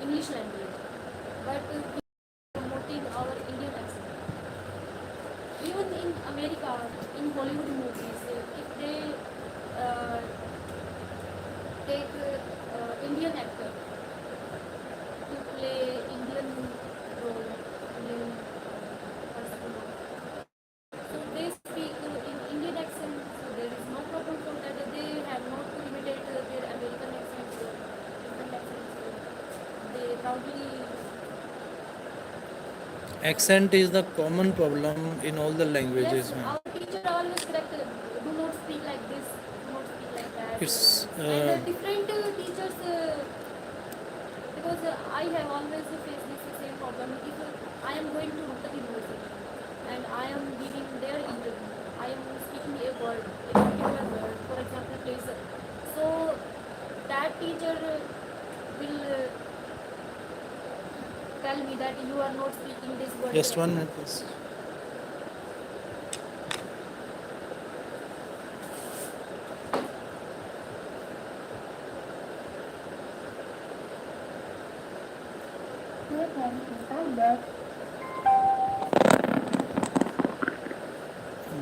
English language, but we are promoting our Indian accent. Even in America, in Hollywood movies, if they uh, take Indian actor to play Indian role, Indian person. So they speak in Indian accent, so there is no problem for that. They have not to imitate their American accent, different accents. They proudly. Accent is the common problem in all the Yes, languages, ma'am. our teacher always correct. Do not speak like this. Do not speak like that. It's And different teachers, because I have always faced this same problem. If I am going to Rohtak University and I am giving their interview, I am speaking a word, a particular word, for example, blazer. So that teacher will tell me that you are not speaking this word just 1 minute, correctly. please.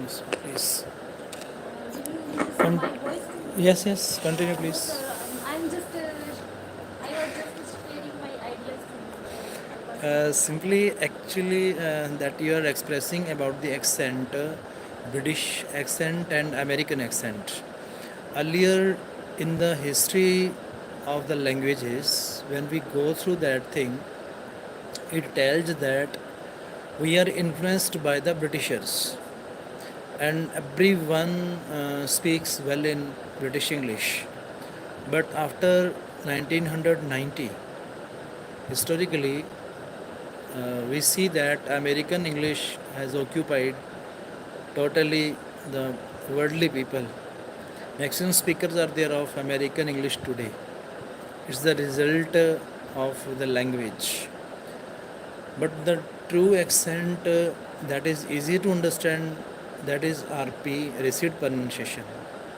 Yes, please. Did you listen Con- my voice? yes, yes. Continue, No, please. sir. I'm just. I was just sharing my ideas to you. I was. Simply, actually, that you are expressing about the accent, British accent and American accent. Earlier in the history of the languages, when we go through that thing, it tells that we are influenced by the Britishers, and everyone speaks well in British English. But after 1990, historically, we see that American English has occupied totally the worldly people. Maximum speakers are there of American English today. It's the result of the language. But the true accent that is easy to understand, that is RP, Receipt Pronunciation,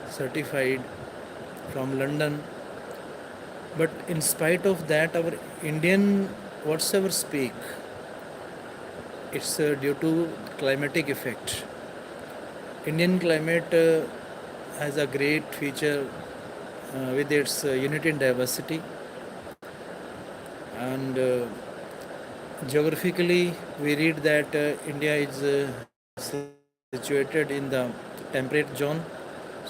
certified from London. But in spite of that, our Indian whatsoever speak, it's due to climatic effect. Indian climate has a great feature with its unity in diversity, and geographically we read that India is situated in the temperate zone,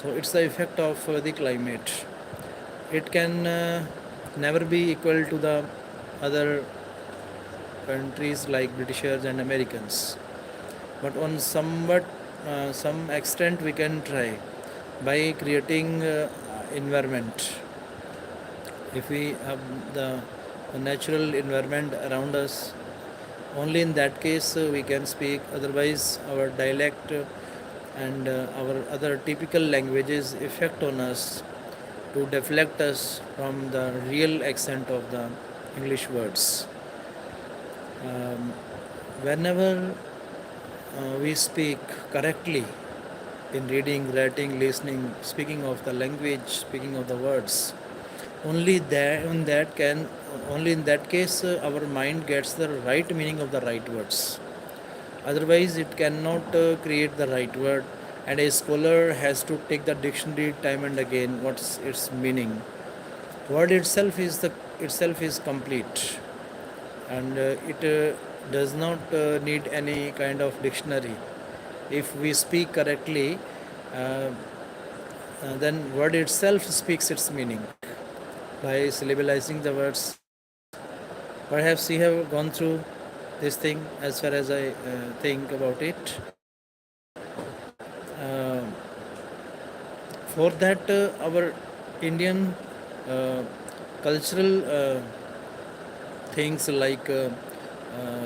so it's the effect of the climate. It can never be equal to the other countries like Britishers and Americans, but on somewhat some extent we can try by creating environment. If we have the natural environment around us, only in that case we can speak. Otherwise, our dialect and our other typical languages affect on us to deflect us from the real accent of the English words. Um, Whenever we speak correctly in reading, writing, listening, speaking of the language, speaking of the words, only that in that can only in that case our mind gets the right meaning of the right words. Otherwise, it cannot create the right word, and a scholar has to take the dictionary time and again. What's its meaning? Word itself is complete, and it does not need any kind of dictionary. If we speak correctly, uh, then word itself speaks its meaning by syllabalizing the words. Perhaps you have gone through this thing as far as I think about it. Uh, for that, our Indian cultural things like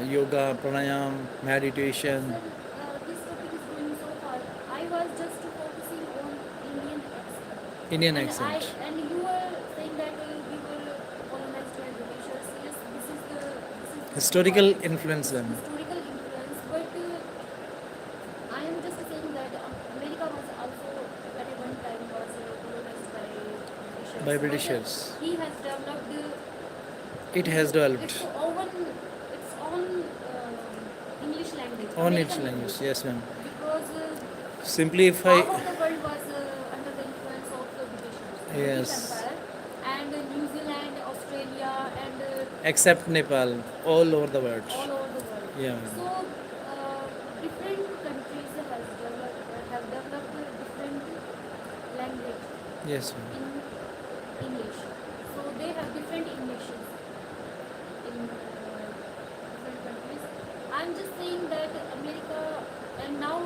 yoga, pranayam, meditation, Sir, this topic is going so far. I was just focusing on Indian accent, Indian and accent, and you were saying that we were colonized by Britishers. Yes, this is the true part. historical influence them Historical influence, but I am just saying that America was also at a one time was colonized by by Britishers, but Britishers. he has developed It has developed its own English language, on its American language. English, Yes, ma'am. because Simply, if half I of the world was under the influence of the British yes, Empire, and New Zealand, Australia, and except Nepal, all over the world. all over the world. Yeah, So ma'am. different countries have developed different language Yes, ma'am. in English. So they have different Englishes in different countries. I'm just saying that America, and now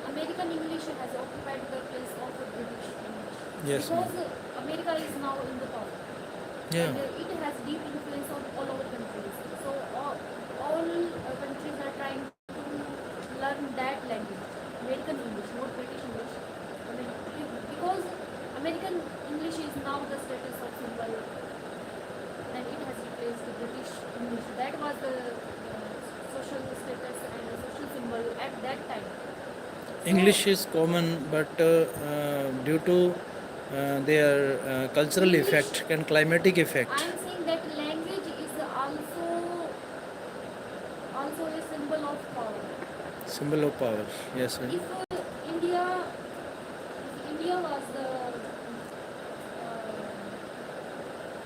American English has occupied the place of British English, Yes, ma'am. because America is now in the top, Yeah. and it has deep influence on all our countries. So all countries are trying to learn that language, American English, not British English. I mean, because American English is now the status of symbol, and it has replaced the British English. That was the social status and the social symbol at that time. So, English is common, but due to their cultural English, effect and climatic effect, I'm saying that language is also a symbol of power. symbol of power. Yes, ma'am. If India was the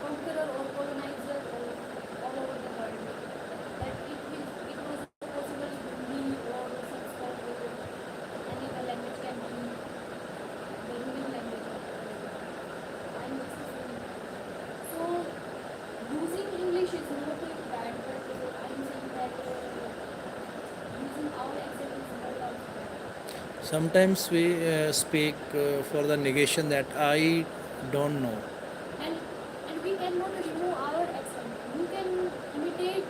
conqueror or colonizer all over the world, that it was possible Hindi or Sanskrit or any other language can be the ruling language of the world. I'm just saying. So using English is not bad, but I'm saying that using our accent is not also bad. Sometimes we speak for the negation that I don't know. And we cannot remove our accent. You can imitate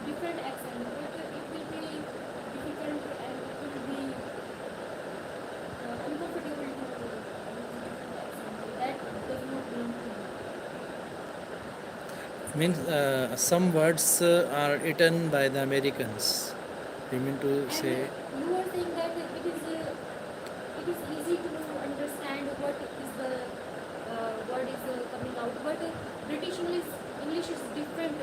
different accent, but it will be difficult and it will be uncomfortable to use different accent. That does not mean to me. Means some words are eaten by the Americans. You mean to And say? you are saying that it is easy to understand what is the word is coming out, but British English is different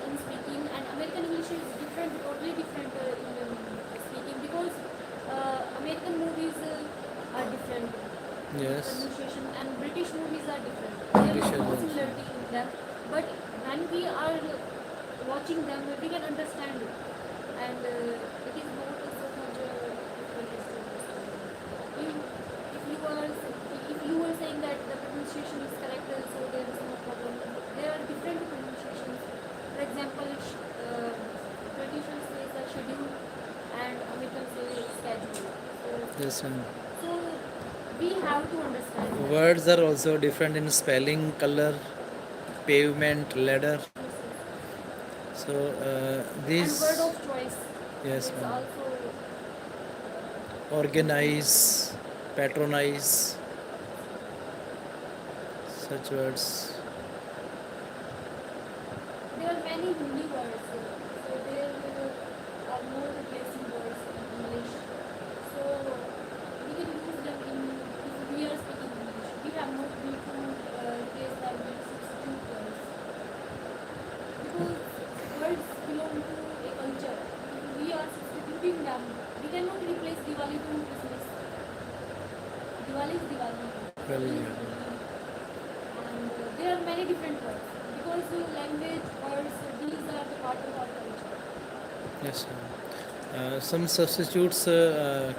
in speaking, and American English is different, totally different in speaking, because American movies are different Yes. pronunciation, and British movies are different. There is British no are similarity in them, but when we are watching them, we can understand it, and it is not so much difficult as to understand. If you were saying that the pronunciation is correct, so there is no problem. There are different pronunciations. For example, British says the schedule, and American says schedule. Yes, ma'am. So we have to understand that. Words are also different in spelling, color, pavement, ladder. Yes, yes. So And these word of choice yes, is ma'am. also Organize, patronize, such words. there are many Hindi words, so there are no replacing words in English. So we can use them if we are speaking English. We have not need to replace them with substitute words, because words belong to a culture. If we are substituting them, we cannot replace Diwali to Christmas. Diwali is Diwali. Well, Holi is yeah. Holi. And there are many different words, because language, words, these are the part of our culture. Yes, ma'am. Some substitutes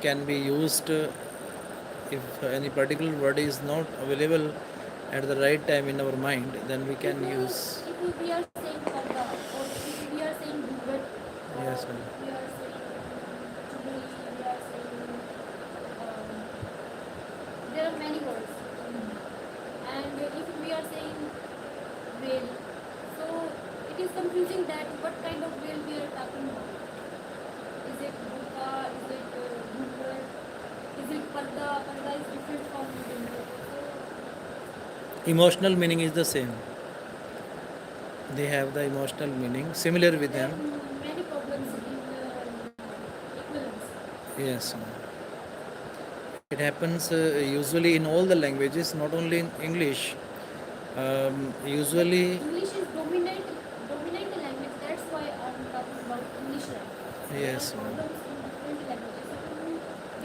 can be used if any particular word is not available at the right time in our mind, then we can use. If we are saying Parda, or if we are saying Google, or Yes, ma'am. if we are saying Chubuli, we are saying there are many words. And if we are saying whale, so it is confusing that what kind of whale we are talking about. Is it Buka? Is it Google? Is it Parda? Parda is different from Google. So Emotional meaning is the same. They have the emotional meaning similar with there them. are many problems in equivalence. Yes, ma'am. It happens usually in all the languages, not only in English. Usually, English is dominant language. That's why I'm talking about English language. There are yes, ma'am. problems in different languages. So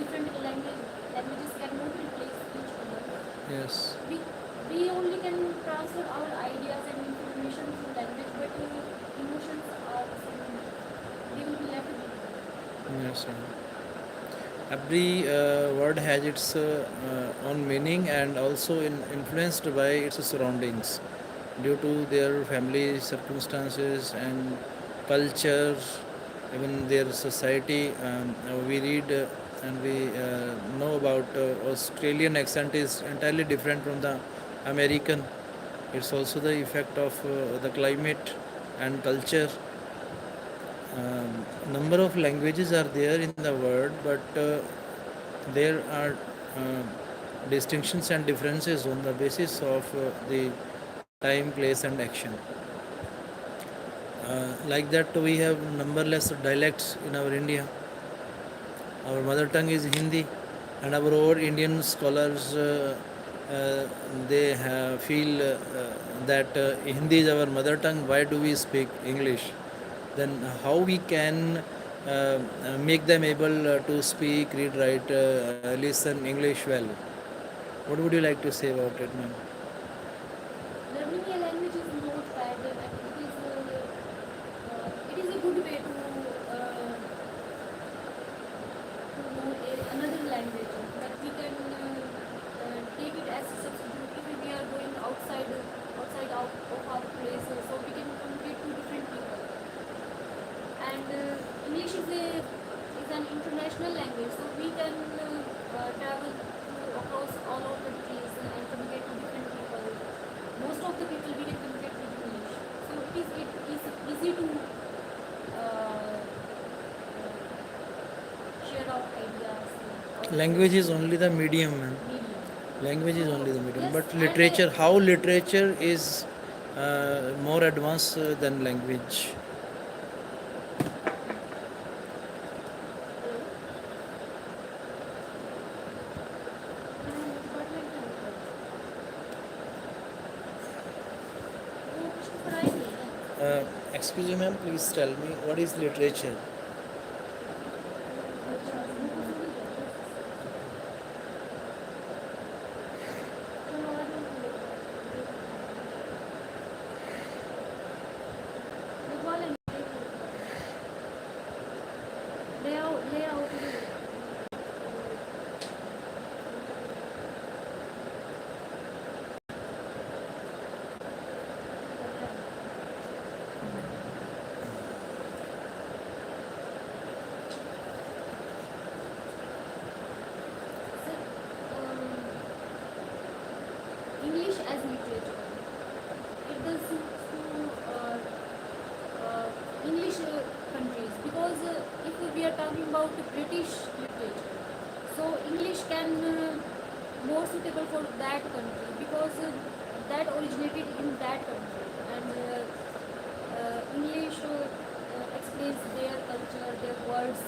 different languages cannot replace each other. Yes, We only can transfer our ideas and information through language, but emotions are something they will be left behind. yes, ma'am. Every word has its own meaning and also influenced by its surroundings due to their family circumstances and culture, even their society. We read and we know about Australian accent is entirely different from the American. It's also the effect of the climate and culture. Number of languages are there in the world, but there are distinctions and differences on the basis of the time, place, and action. Like that, we have numberless dialects in our India. Our mother tongue is Hindi, and our old Indian scholars feel that Hindi is our mother tongue. Why do we speak English? Then how we can make them able to speak, read, write, listen English well? What would you like to say about it, ma'am? Learning a language is not bad, and it is a good way to know another language. But we can take it as a substitute if we are going outside of our place, so we can communicate to different people. And English is an international language, so we can travel across all of the countries and communicate to different people. Most of the people we can communicate with English, so it is easy to uh, share our ideas. Language is only the medium, ma'am. Medium. Language is only the medium, Yes, but and literature, how literature is more advanced than language. Excuse me, ma'am, please tell me what is literature? Layout. English as literature. It does suit to English countries, because if we are talking about British literature, so English can more suitable for that country, because that originated in that country, and English explains their culture, their words,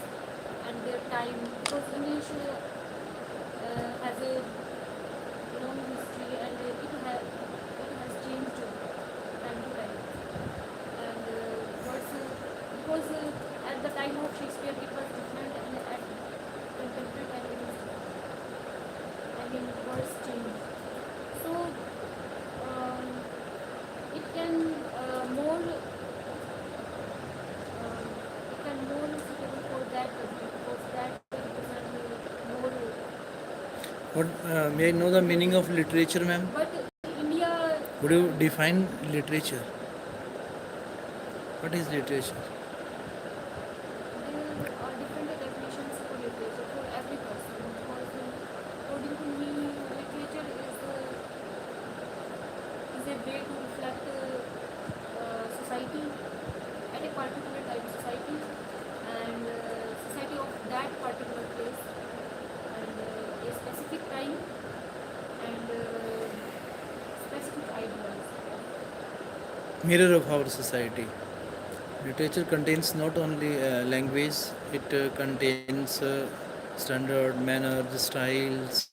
and their time, because English has a long history, and it has changed time to time. And words, because at the time of Shakespeare it was different, and at contemporary time it is different. I mean, words change. So it can more suitable for that country, because that represent more. What may I know the meaning of literature, ma'am? But India, Would you define literature? What is literature? there are different definitions for literature for every person. Because according to me, literature is a way to reflect society at a particular type of society, and society of that particular place, and a specific time, and specific ideas. Mirror of our society. Literature contains not only language, it contains standard manners, styles,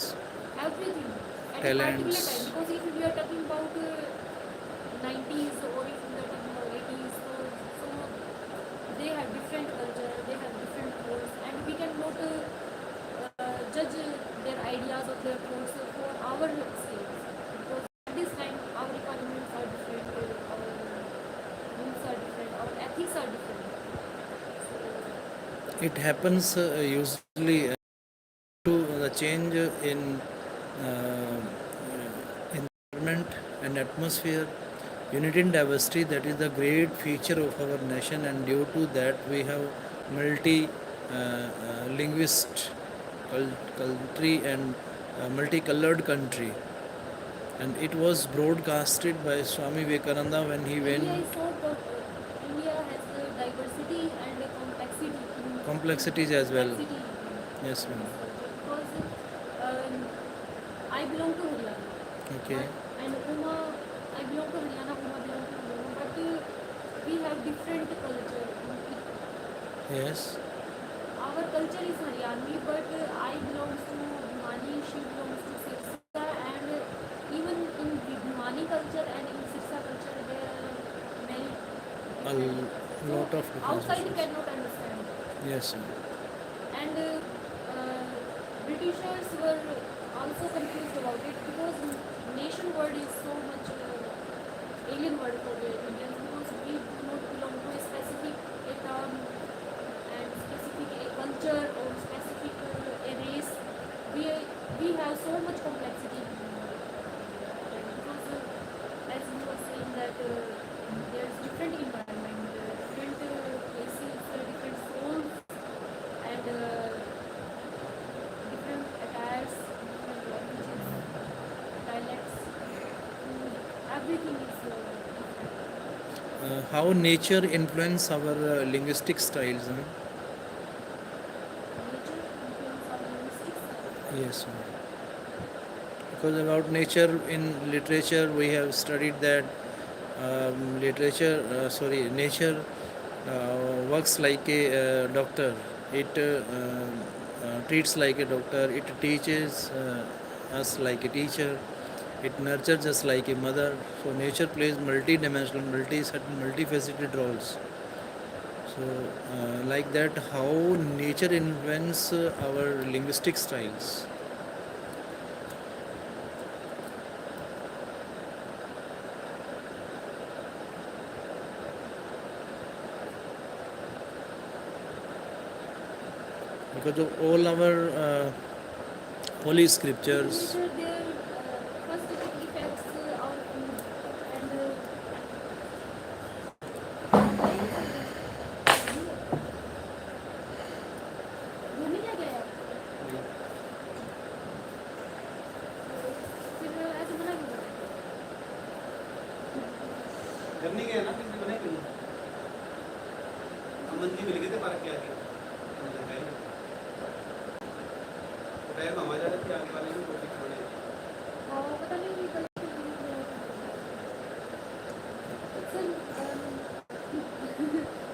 Everything at a particular time. talents. Because if we are talking about It happens usually to the change in environment and atmosphere. Unity in diversity, that is the great feature of our nation, and due to that we have multi linguist country and multicolored country. And it was broadcasted by Swami Vivekananda when he went. India is so India has diversity and complexity in Complexities as well. complexity in Yes, ma'am. this culture because I belong to Haryana. Okay. And Uma, I belong to Haryana, Uma belong to Haryana, but we have different culture. Yes. Our culture is Haryani, but I belong to Bhimani, she belongs to Sirsa, and even in Bhimani culture and in Sirsa culture, there are many A lot of outside differences. cannot understand. Yes, ma'am. And Britishers were also confused about it because nation word is so much alien word for the Indians because we do not belong to a specific a term and specific a culture or specific a race. We have so much complexity because as you were saying that there is different environment, different places, different souls, and different attires, different languages, dialects, food, everything is different. How nature influence our linguistic styles? Huh? Nature influence our linguistics. Yes, ma'am. Because about nature in literature we have studied that nature works like a doctor. It treats like a doctor. It teaches us like a teacher. It nurtures us like a mother. So nature plays multi-dimensional, multifaceted roles. So like that, how nature influence our linguistic styles. Because of all our holy scriptures. Nature there first it affects our food and घूमने क्या गया आप? फिर ऐसे मना क्यों कर रहे थे? करनी गए ना किसी बने कहीं अमन जी मिल गए थे पार्क के आगे टाइम हम आ जा रहे थे आगे वाले में कोई छोड़े हाँ पता नहीं ये कल Sir,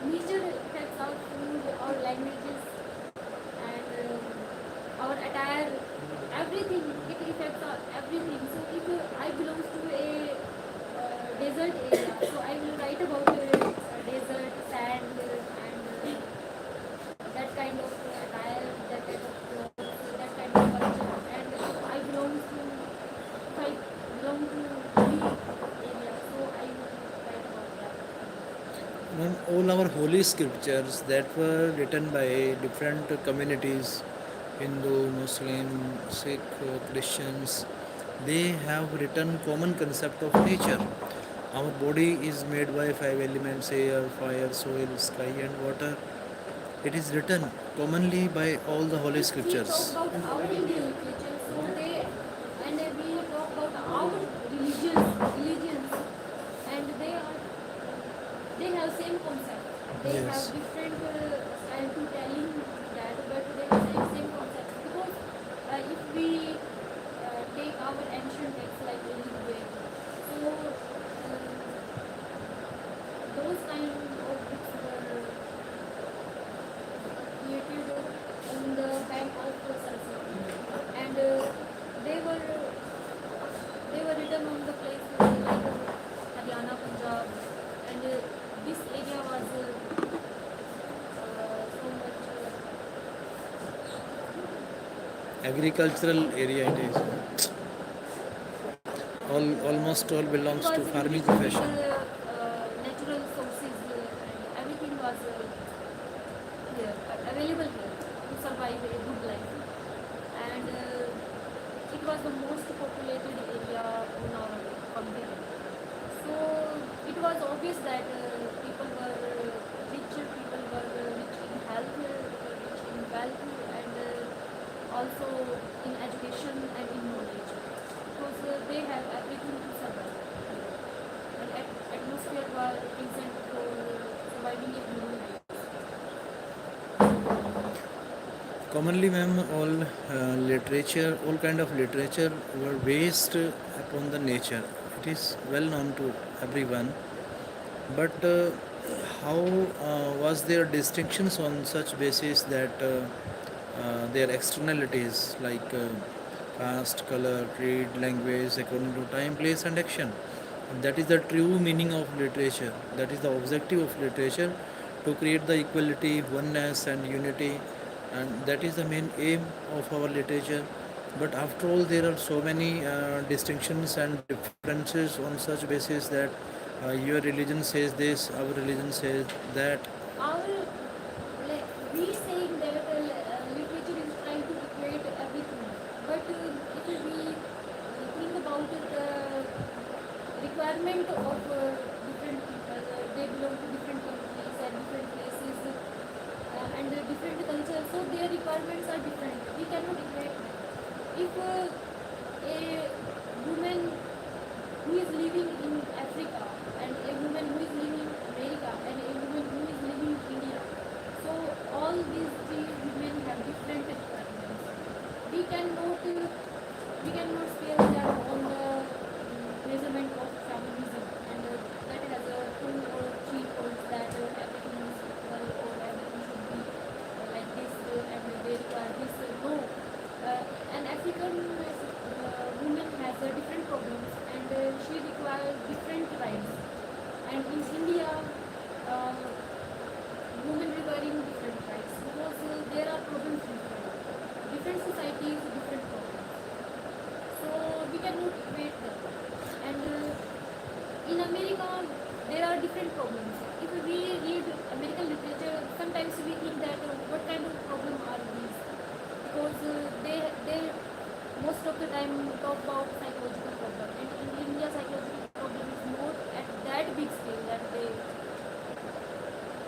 nature affects our food, our languages, and our attire, everything. It affects our everything. So if I belong to a desert area, so I will write about desert, sand, and that kind of attire, that kind of clothes, that kind of culture. And if I belong to hilly area, so I will write about that. Ma'am, all our holy scriptures that were written by different communities, Hindu, Muslim, Sikh, Christians, they have written common concept of nature. Our body is made by 5 elements: air, fire, soil, sky, and water. It is written commonly by all the holy If we scriptures. talk about our Indian literature, so they and we talk about our religions, and they have same concept. They Yes. have different style to telling that, but they have same concept because if we take our ancient texts like Rig so those kind of books were created on the bank of Saraswati, and they were written on the place like Haryana, Punjab, and this area was so much Agricultural area it is. Almost all belongs to was farming enriched with profession. natural sources and everything was here, available here to survive a good life. And it was the most populated area on our continent. So it was obvious that people were rich, people were rich in health, rich in wealth, and also in education and in knowledge, because they have everything to survive. And atmosphere was present for surviving a human life. Commonly, ma'am, all kind of literature were based upon the nature. It is well known to everyone. But how was there distinctions on such basis that their externalities like caste, color, creed, language, according to time, place, and action? That is the true meaning of literature. That is the objective of literature, to create the equality, oneness, and unity, and that is the main aim of our literature. But after all, there are so many distinctions and differences on such basis that your religion says this, our religion says that. Our, like, we saying that literature is trying to equate everything, but if we think about the requirement of different people, they belong to different countries and different places, and different cultures, so their requirements are different. We cannot equate them. If a woman who is living in Africa and a woman who is living in America and a woman who is living in India, so all these three women have different requirements. We cannot scale them on the measurement of feminism, and that has a 2 or 3 points that everything is equal or everything should be like this, and they require this. No, an African woman has different problems, and she requires different rights. And in India, uh, women requiring different rights, because there are problems different societies, different problems. So we cannot equate them. And in America, there are different problems. If we read American literature, sometimes we think that what kind of problem are these? Because they most of the time talk about psychological problem, and in India, psychological problem is not at that big scale that they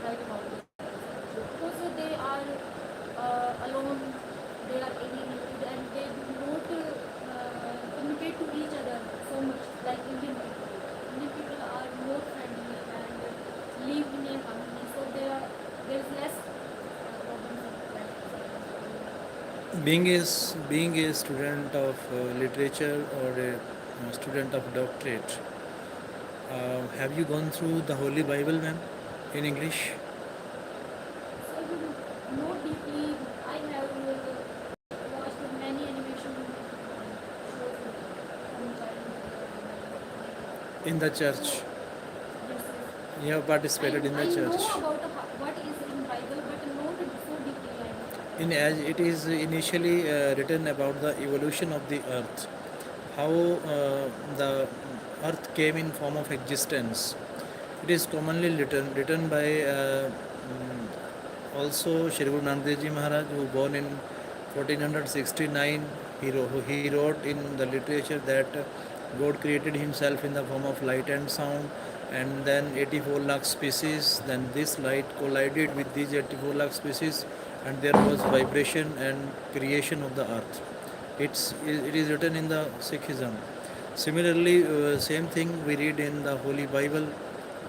write about it. Because they are alone, they are alienated, and they do not communicate to each other so much like Indian people. Indian people are more friendly and live in a harmony, so there is less problems of that. Being a student of literature or a student of doctorate, have you gone through the Holy Bible, ma'am, in English? So more deeply, I have watched many animation shows from childhood. In the church, Yes, yes. you have participated in the I know church. about what is in Bible, but not so deeply. I know. In as it is initially written about the evolution of the earth, how the earth came in form of existence. It is commonly written by also Shri Guru Nanak Dev Ji Maharaj, who born in 1469. He wrote in the literature that God created himself in the form of light and sound, and then 84 lakh species. Then this light collided with these 84 lakh species, and there was vibration and creation of the earth. It is written in the Sikhism. Similarly, same thing we read in the Holy Bible.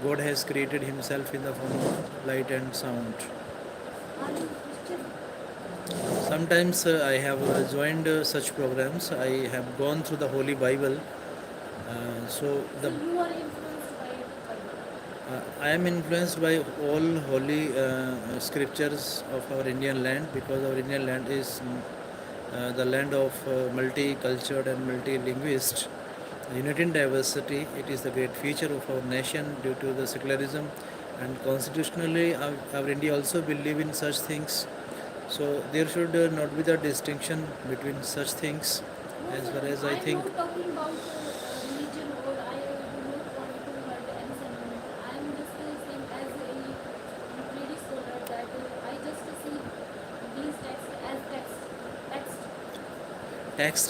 God has created himself in the form of light and sound. Are you Christian? Sometimes I have joined such programs. I have gone through the Holy Bible. So So the you are influenced by Bible. I am influenced by all holy scriptures of our Indian land, because our Indian land is the land of multicultural and multi-linguist. Unity in diversity, it is the great feature of our nation due to the secularism, and constitutionally our India also believe in such things. So there should not be the distinction between such things, No, as sir, far as I I'm think. not talking about religion, or I do not want to hurt any sentiment. I'm just saying as a literary scholar that I just text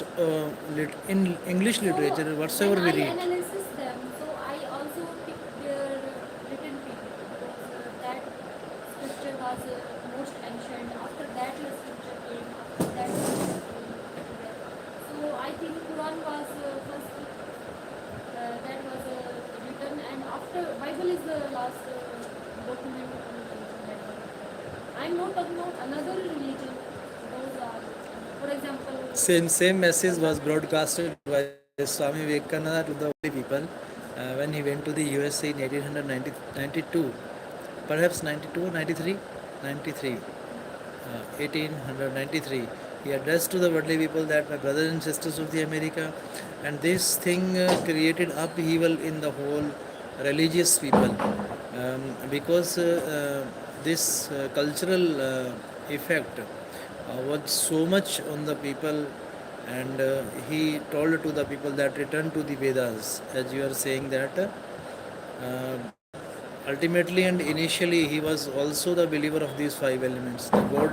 in English literature, whatsoever when we I read. analysis them, so I also pick their written period because that scripture was most ancient. After that, the scripture came. After that, the scripture came. So I think Quran was first. That was written, and after Bible is the last document on the religion. I'm not talking about another religion. Those are, for example, Same message was broadcasted by Swami Vivekananda to the people when he went to the USA in 1892, perhaps 92, 93, 93, 1893. He addressed to the worldly people that my brothers and sisters of the America, and this thing created upheaval in the whole religious people because this cultural effect was so much on the people, and he told to the people that return to the Vedas, as you are saying that. Ultimately and initially, he was also the believer of these five elements. The God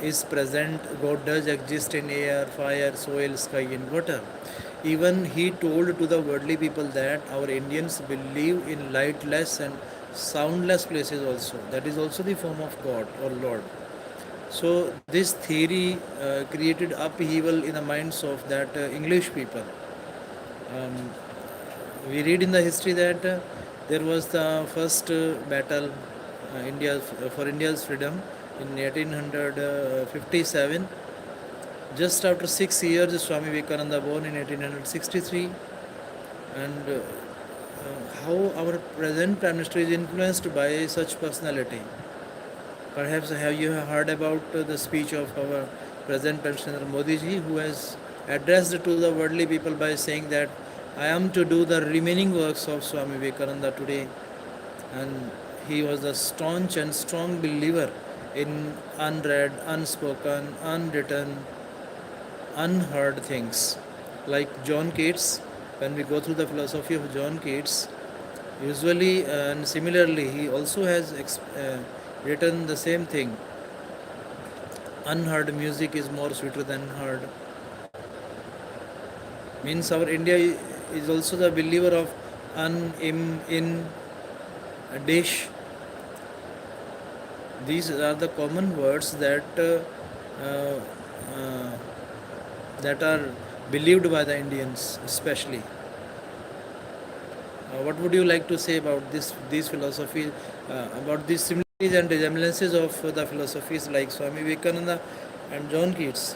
is present, God does exist in air, fire, soil, sky, and water. Even he told to the worldly people that our Indians believe in lightless and soundless places also. That is also the form of God or Lord. So, this theory created upheaval in the minds of that English people. Um, we read in the history that there was the first battle for India's freedom in 1857. Just after 6 years, Swami Vivekananda born in 1863, and how our present Prime Minister is influenced by such personality. Perhaps have you heard about the speech of our present Prime Minister Modi ji, who has addressed to the worldly people by saying that I am to do the remaining works of Swami Vivekananda today, and he was a staunch and strong believer in unread, unspoken, unwritten, unheard things. Like John Keats, when we go through the philosophy of John Keats, usually and similarly, he also has written the same thing. Unheard music is more sweeter than heard. Means our India is also the believer of in, a dish. These are the common words uh, uh, that are believed by the Indians, especially. What would you like to say about these philosophies, about these similarities and resemblances of the philosophies like Swami Vivekananda and John Keats?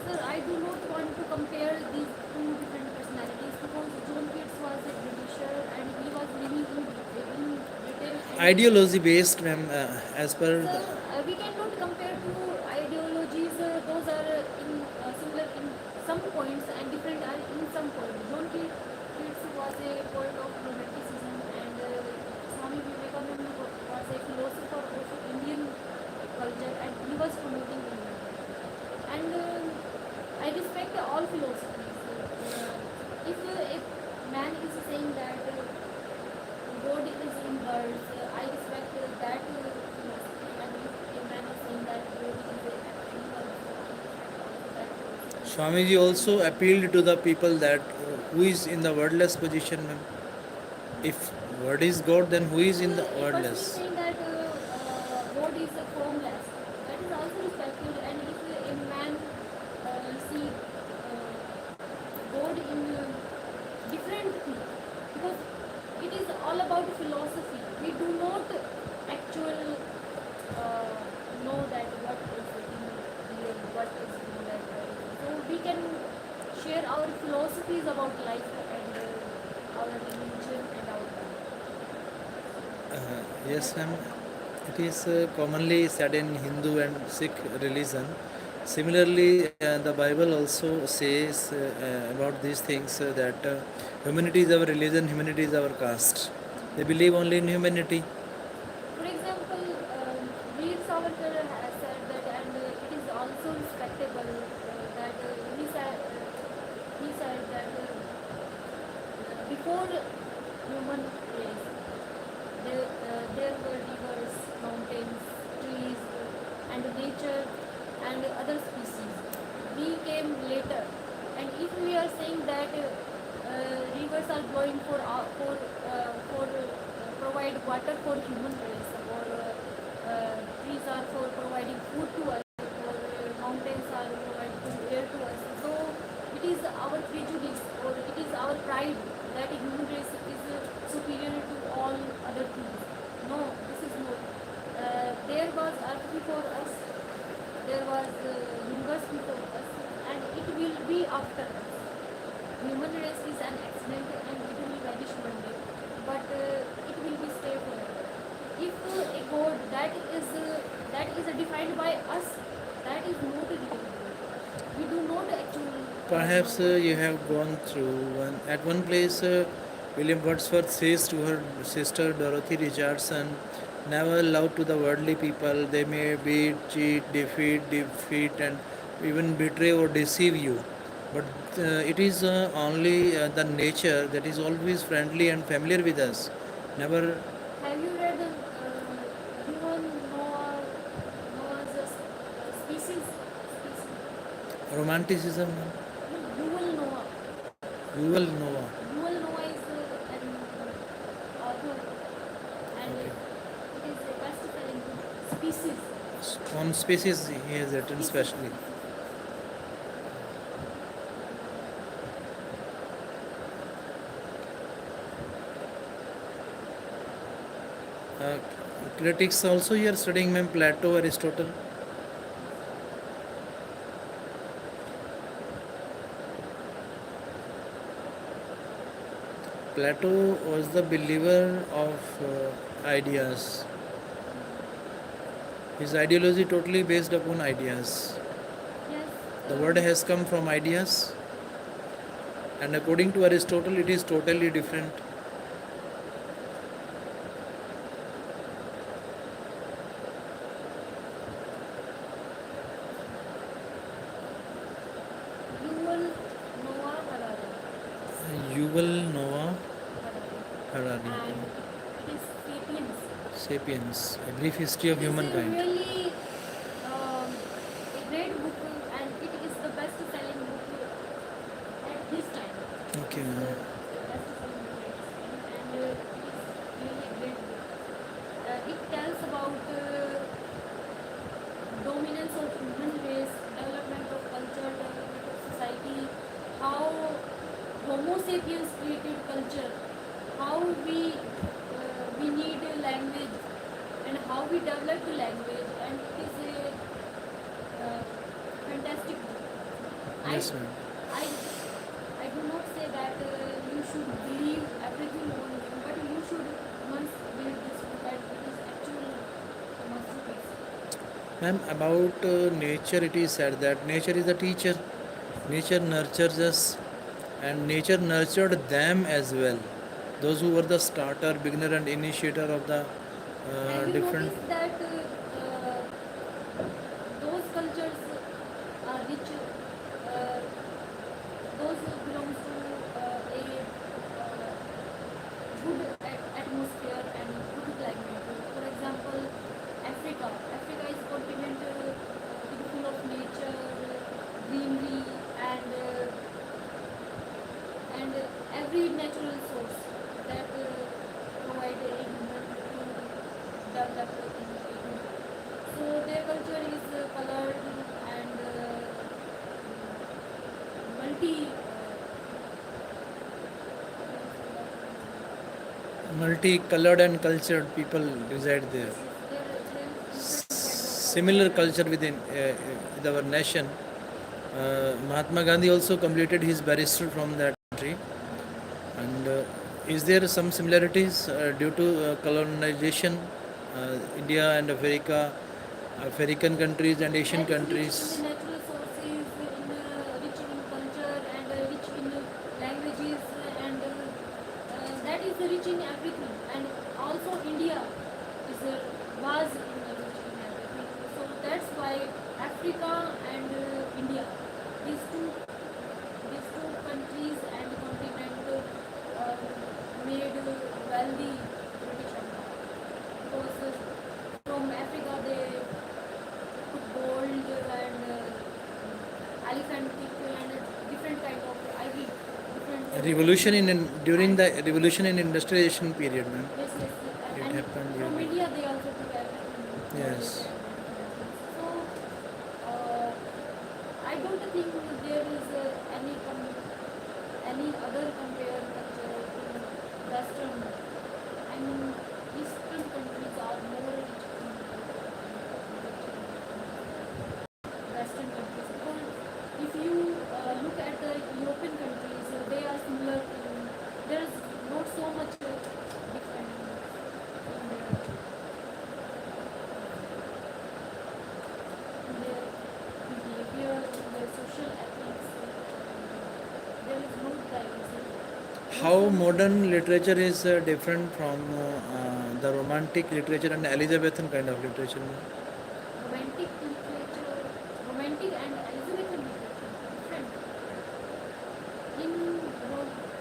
sir, I do not want to compare these two different personalities because John Keats was a Britisher and he was living in Britain. And Ideology based, ma'am, as per sir, we cannot compare two ideologies. Those are similar in some points and different are in some points. John Keats was a poet of romanticism, and Swami Vivekananda was a philosopher of Indian culture, and he was promoting India. And I respect all philosophies. If a man is saying that God is in birds, I respect that philosophy. And if a man is saying that God is an animal, so I respect also that philosophy. Swamiji also appealed to the people that who is in the wordless position, ma'am. If word is God, then who is in the If a person is wordless? saying that God is formless, that is also respected. And if a man see God in different things, because it is all about philosophy. We do not actual know that what is in real, what is in that. So we can share our philosophies about life and our religion and our Yes, ma'am. It is commonly said in Hindu and Sikh religion. Similarly, the Bible also says about these things that humanity is our religion, humanity is our caste. They believe only in humanity. For example, Veer Savarkar has said that, and it is also respectable that he said that before human race, there were rivers, mountains, trees, and nature, and other species. We came later, and if we are saying that rivers are flowing for provide water for human race, or trees are for providing food to us, or mountains are providing air to us. So it is our prejudice, or it is our pride that human race is superior to all other things. No, this is not. There was earth before us, there was universe before us, and it will be after us. Human race is an accident and it will vanish one day, but it will be stay forever. If a god that is defined by us, that is not a real god. We do not actually. Perhaps you have gone through one. At one place, William Wordsworth says to her sister Dorothy Richardson, "Never love to the worldly people. They may beat, cheat, defeat, and even betray or deceive you. But it is only the nature that is always friendly and familiar with us. Never." Have you read human Noah's species? Romanticism, Yuval Noah. Yuval Noah. Yuval Noah is an author, and Okay. it is a best-selling species. On species, he has written specially. Uh, Critics also here studying ma'am Plato, Aristotle. Plato was the believer of ideas. His ideology totally based upon ideas. Yes. The word has come from ideas, and according to Aristotle, it is totally different. Yuval Noah Harari. Yuval Noah Harari. Harari. And it is Sapiens. Sapiens, a brief history of It is humankind. really a great book, and it is the best-selling book at this time. Okay. It's the best-selling book at this time, and it is really a great book. It tells about dominance of human race, development of culture, development of society, how Homo sapiens created culture, how we need a language, and how we developed language, and it is a fantastic book. Yes, ma'am. I do not say that you should believe everything on him, but you should once read this book, and it is actually a masterpiece. Ma'am, about nature, it is said that nature is a teacher. Nature nurtures us, and nature nurtured them as well. Those who were the starter, beginner, and initiator of the Have you different. noticed that those cultures are rich, uh, those belongs to a good atmosphere and good climate. For example, Africa. Africa is a continent full of nature, greenery, and every natural source that provide a human to develop in a human. So their culture is colored and multi. Multicolored and cultured people reside there. Similar culture within our nation. Mahatma Gandhi also completed his barrister from that country. And is there some similarities due to colonization? India and Africa, African countries and Asian That is countries. rich in the natural sources, rich in culture, and rich in languages, and that is rich in everything. And also India is was rich in everything. So that's why Africa and India, these two countries and continent made wealthy British Empire, because from Africa they took gold and revolution during the revolution in industrialization period, man. Yes, yes, It and happened from during. India they also took everything. Yes. So uh, I don't think there is any other compare culture in Western. I mean, Eastern countries are more rich in Western countries because if you look at the European countries, they are similar to. There is not so much different in their behavior, in their social ethics. There is no diversity. How modern literature is different from the romantic literature and Elizabethan kind of literature, man? Romantic literature, romantic and Elizabethan literature, different. In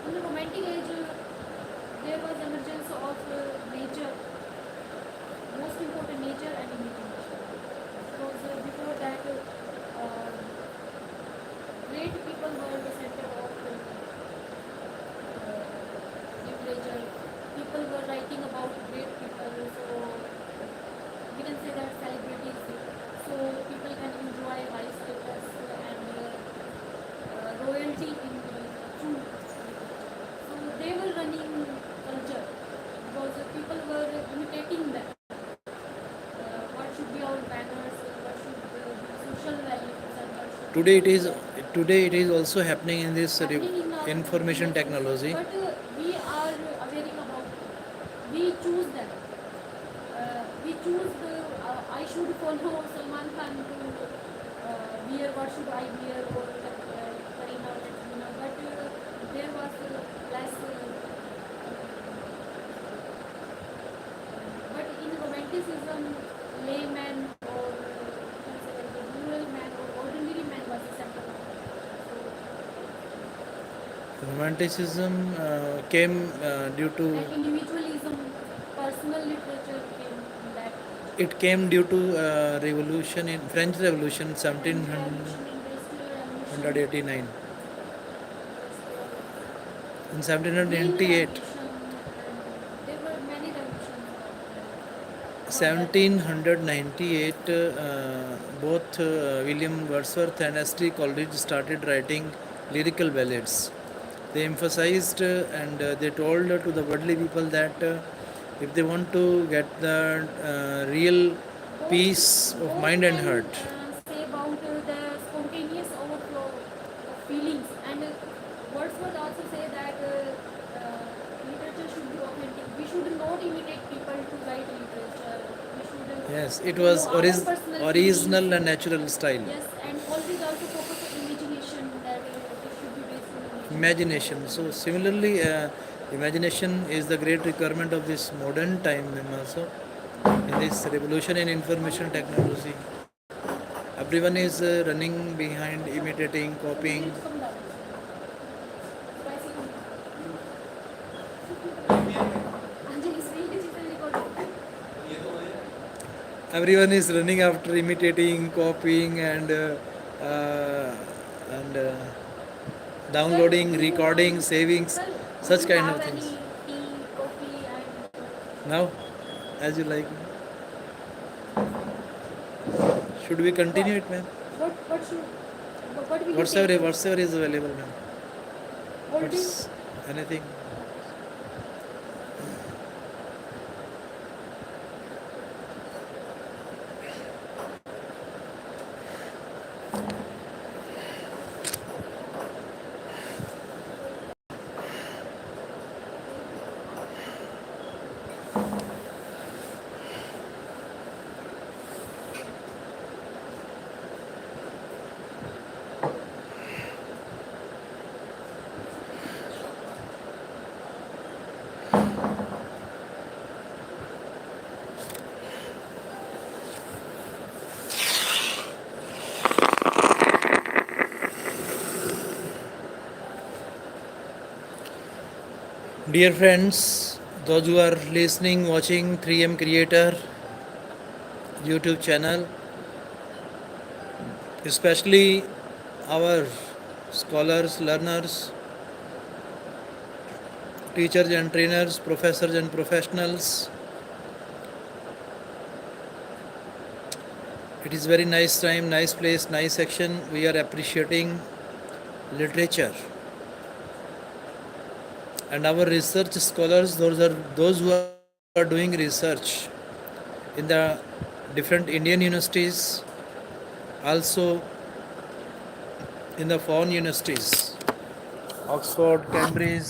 in the romantic age, there was emergence of nature, most important nature and imagination. Because before that, great people were the center of literature. People were writing about great people, so we can say that celebrities. So people can enjoy high status and royalty in through. So they were running culture because people were imitating them. What should be our manners? What should be social values? And what should Today it be is today it is also happening in this happening in our information yes, yes. technology. But we are aware about it. We choose them. We choose I should follow Salman Khan to wear what should I wear or Kareena or Katrina. But there was less. But in romanticism, layman or the rural man or ordinary man was the center of it. Romanticism came due to And individualism, personal literature came in that. it came due to revolution in French Revolution Revolution, industrial revolution, 1789. In Green 1798, revolution, and there were many revolutions. 1798, both William Wordsworth and S.T. Coleridge started writing lyrical ballads. They emphasized and they told to the worldly people that if they want to get the real peace of mind and heart, Say about the spontaneous overflow of feelings, and Wordsworth also say that literature should be authentic. We should not imitate people to write literature. We should yes, it was know our personal original feelings. and natural style. Yes, and Coleridge also focus on imagination, that it should be based on Imagination. So similarly, imagination is the great requirement of this modern time also. In this revolution in information technology, everyone is running behind imitating, copying. Come down. Spicy come down. Anjali, sweet chicken recording. ये तो है Everyone is running after imitating, copying, and downloading, recording, saving, Sir, such do you kind of have things. any tea, coffee, and Now, as you like. Should we continue it, ma'am? what should what will you Whatsoever, take? whatsoever is available, ma'am. Cold drink? What's anything? Dear friends, those who are listening, watching 3M Creator YouTube channel, especially our scholars, learners, teachers and trainers, professors and professionals. It is very nice time, nice place, nice section. We are appreciating literature. And our research scholars, those who are doing research in the different Indian universities, also in the foreign universities, Oxford, Cambridge.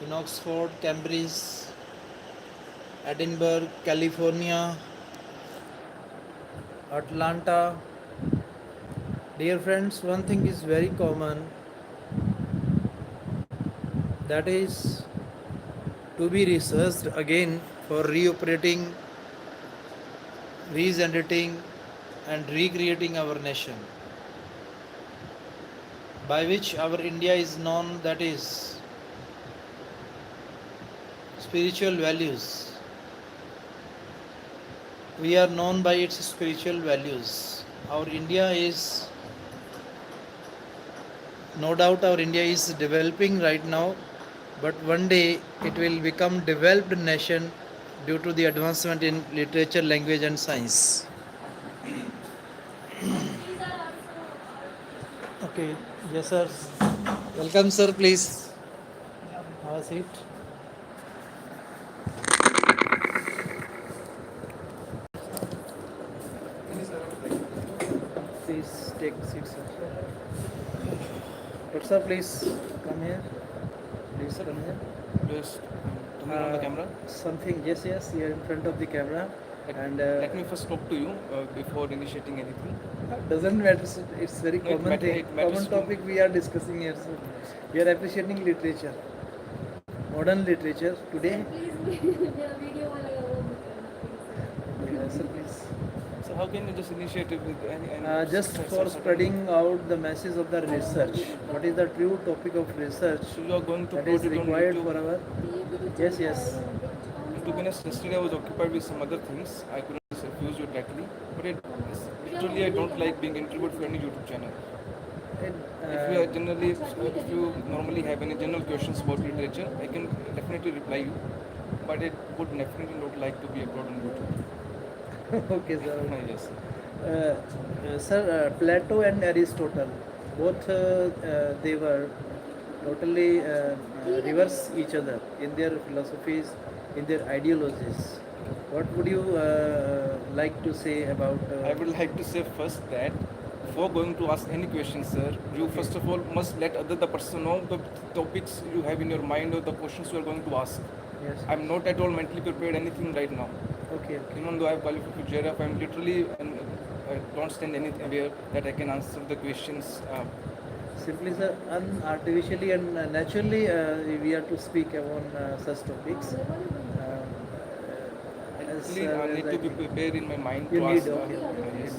In Oxford, Cambridge, Edinburgh, California, Atlanta. Dear friends, one thing is very common, that is to be researched again for reoperating, re-generating and recreating our nation, by which our India is known, that is spiritual values. We are known by its spiritual values. Our India is, no doubt our India is developing right now, but one day it will become developed nation due to the advancement in literature, language and science. These are also Okay, yes sir. Welcome sir, please have a seat. Please take seat sir. But sir, please come here. Please come here. Just to me on the camera. Something, yes, you are in front of the camera. And Let me first talk to you before initiating anything. doesn't matter, sir. It's very No, it common matter- thing, it matters common to- topic we are discussing here. Sir. We are appreciating literature, modern literature today. please video वाला वो मत Yes, sir, please. So how can you just initiate it with any Just for spreading out the message of the research. What is the true topic of research So you are going to that put is it on required YouTube. for our? Yes, yes. And to be honest, yesterday I was occupied with some other things. I couldn't refuse you directly. But literally I don't like being interviewed for any YouTube channel. If you are generally, if you normally have any general questions about literature, I can definitely reply you. But it would definitely not like to be uploaded on YouTube. Okay, sir. Yes. Sir, Plato and Aristotle, both they were totally reverse each other in their philosophies, in their ideologies. What would you like to say about? I would like to say first that before going to ask any questions, sir, you first of all must let the person know the topics you have in your mind or the questions you are going to ask. Yes. I'm not at all mentally prepared anything right now. Okay. Even though I've qualified for JRF, I'm literally I don't stand anywhere that I can answer the questions. Simply, sir, unartificially and naturally, we are to speak upon such topics. Actually, I need to be prepared in my mind You to need, ask. okay. Yes.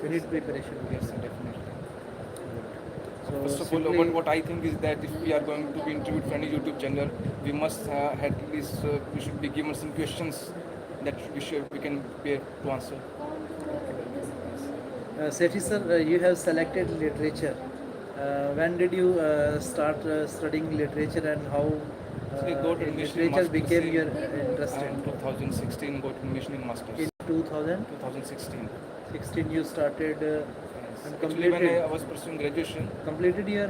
You need preparation. Yes, sir, definitely. So First of all, simply- what I think is that if we are going to be interviewed for any YouTube channel, we must at least we should be given some questions that we can prepare to answer. Sethi sir, you have selected literature. When did you start studying literature and how So I got admission in literature masters became in- your interest In 2016, got admission in masters. in 2016 2016. you started Yes. and Actually, when I completed was pursuing graduation, completed your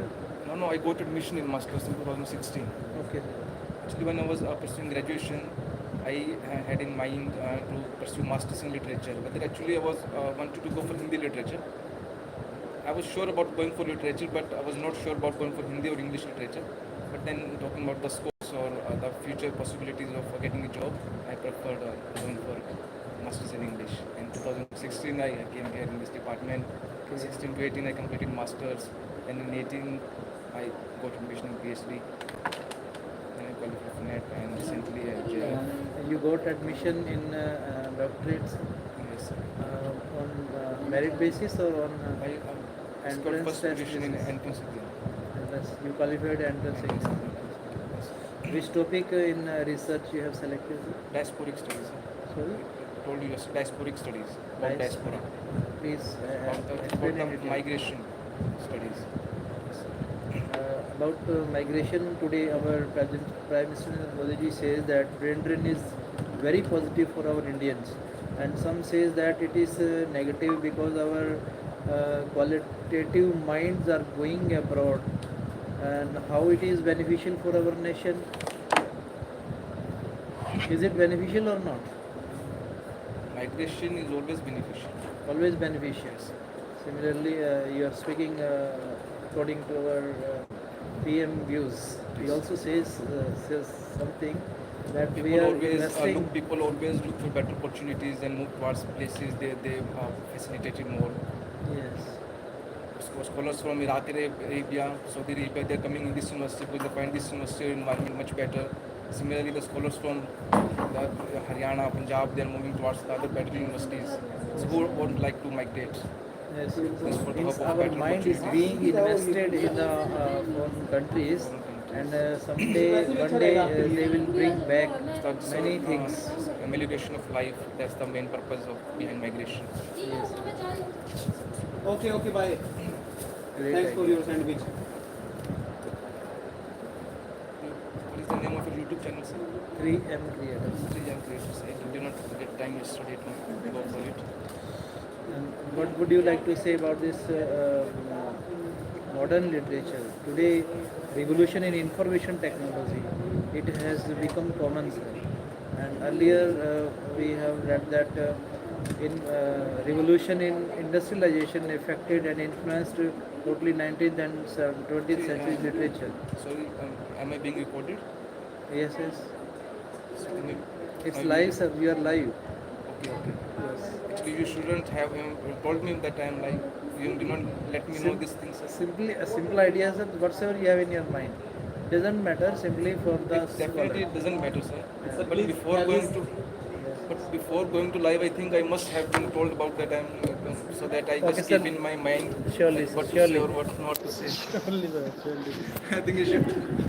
no, I got admission in masters in 2016. okay. Actually, when I was pursuing graduation, I had in mind to pursue masters in literature. But actually, I was wanted to go for Hindi literature. I was sure about going for literature, but I was not sure about going for Hindi or English literature. But then, talking about the scopes or the future possibilities of getting a job, I preferred going for masters in English. In 2016, I came here in this department. Okay. 16 to 18, I completed masters. And in 18, I got admission in PhD. Then I qualified for NET, and recently I You got admission in doctorates yes, sir. on merit basis or on I got entrance first test position in basis? entrance exam. Entrance. You qualified entrance exam. Which topic in research you have selected? Diasporic studies. Sorry? told you yes, diasporic studies about diaspora, Please about explain the in detail. migration studies. About migration, today our President, Prime Minister Modi ji says that brain drain is very positive for our Indians, and some says that it is negative because our qualitative minds are going abroad, and how it is beneficial for our nation. Is it beneficial or not? Migration is always beneficial. Always beneficial. Similarly, you are speaking according to our PM views. He also says something that we People are always investing. people always look for better opportunities and move towards places they are facilitated more. Yes. Scholars from Iraq, Arabia, Saudi Arabia, they are coming in this university because they find this university environment much better. Similarly, the scholars from Haryana, Punjab, they are moving towards the other better universities. So who would like to migrate? Yes. This for the Means hope of our better mind is opportunities. being invested in the foreign countries, and someday, one day, they will bring back That's, many things. amelioration of life. That's the main purpose of behind migration. Yes. Okay, okay, bye. Great Thanks for idea. your sandwich. What is the name of your YouTube channel, sir? 3M creators. Young creators. I did not get time yesterday to go for it. And what would you like to say about this modern literature? Today, revolution in information technology, it has become common, sir. And earlier, we have read that in revolution in industrialization affected and influenced totally 19th and 20th century literature. Sorry, am I being recorded? Yes, yes. So, It's I- live, sir. We are live. Okay, okay. Yes. Actually, you shouldn't have told me that I am like, you did not let me know Sim- these things. Sir. Simply a simple idea, sir. Whatsoever you have in your mind, doesn't matter. Simply for the Definitely, scholar. it doesn't matter, sir. Yeah. But Please, before yeah, going please. to, Yes. but before going to live, I think I must have been told about that time, so that I Okay, just sir. keep in my mind Surely, like, what to surely. say or what not to say. Surely, sir. Surely. I think you should.